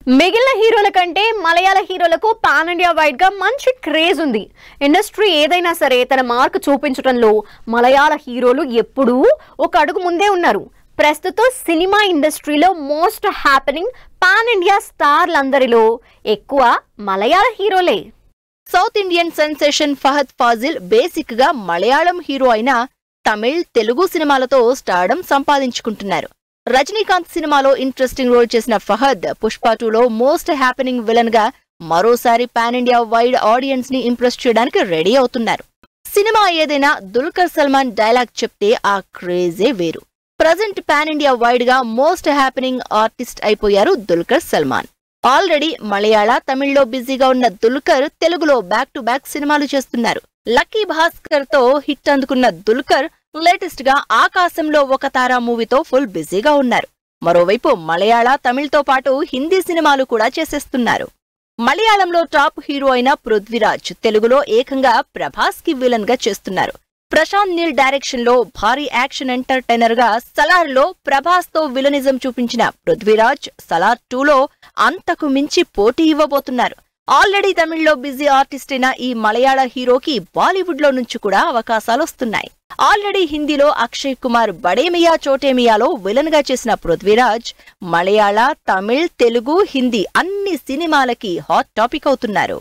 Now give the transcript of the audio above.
మిగిలిన హీరోల కంటే మలయాళ హీరోలకు పాన్ ఇండియా వైడ్ గా మంచి క్రేజ్ ఉంది. ఇండస్ట్రీ ఏదైనా సరే తన మార్క్ చూపించడంలో మలయాళ హీరోలు ఎప్పుడూ ఒక అడుగు ముందే ఉన్నారు. ప్రస్తుతం సినిమా ఇండస్ట్రీలో మోస్ట్ హ్యాపెనింగ్ పాన్ ఇండియా స్టార్లందరిలో ఎక్కువ మలయాళ హీరోలే. South Indian sensation Fahadh Faasil basic గా మలయాళం హీరో అయినా తమిళ్, తెలుగు సినిమాలతో స్టార్డమ్ సంపాదించుకుంటున్నారు. రజనీకాంత్ సినిమాలో ఇంట్రెస్టింగ్ రోల్ చేసిన ఫహద్ పుష్ప 2లో మోస్ట్ హ్యాపెనింగ్ విలన్ గా మరోసారి పాన్ ఇండియా వైడ్ ఆడియన్స్ ని ఇంప్రెస్ చేయడానికి రెడీ అవుతున్నారు. సినిమా ఏదైనా దుల్కర్ సల్మాన్ డైలాగ్ చెప్తే ఆ క్రేజే వేరు. ప్రజెంట్ పాన్ ఇండియా వైడ్ గా మోస్ట్ హ్యాపెనింగ్ ఆర్టిస్ట్ అయిపోయారు దుల్కర్ సల్మాన్. ఆల్రెడీ మలయాళ, తమిళ్లో బిజీగా ఉన్న దుల్కర్ తెలుగులో బ్యాక్ టు బ్యాక్ సినిమాలు చేస్తున్నారు. లక్కీ భాస్కర్ తో హిట్ అందుకున్న దుల్కర్ లేటెస్ట్ గా ఆకాశంలో ఒక తారా మూవీతో ఫుల్ బిజీగా ఉన్నారు. మరోవైపు మలయాళ, తమిళ్తో పాటు హిందీ సినిమాలు కూడా చేసేస్తున్నారు. మలయాళంలో టాప్ హీరో అయిన పృథ్వీరాజ్ తెలుగులో ఏకంగా ప్రభాస్ కి విలన్ గా చేస్తున్నారు. ప్రశాంత్ నీల్ డైరెక్షన్ లో భారీ యాక్షన్ ఎంటర్టైనర్ గా సలార్ లో ప్రభాస్ తో విలనిజం చూపించిన పృథ్వీరాజ్ సలార్ 2లో అంతకు మించి పోటీ ఇవ్వబోతున్నారు. ఆల్రెడీ తమిళ్లో బిజీ ఆర్టిస్ట్ అయిన ఈ మలయాళ హీరోకి బాలీవుడ్ లో నుంచి కూడా అవకాశాలొస్తున్నాయి. ఆల్రెడీ హిందీలో అక్షయ్ కుమార్ బడేమియా చోటేమియాలో విలన్ గా చేసిన పృథ్వీరాజ్ మలయాళ, తమిళ్, తెలుగు, హిందీ అన్ని సినిమాలకి హాట్ టాపిక్ అవుతున్నారు.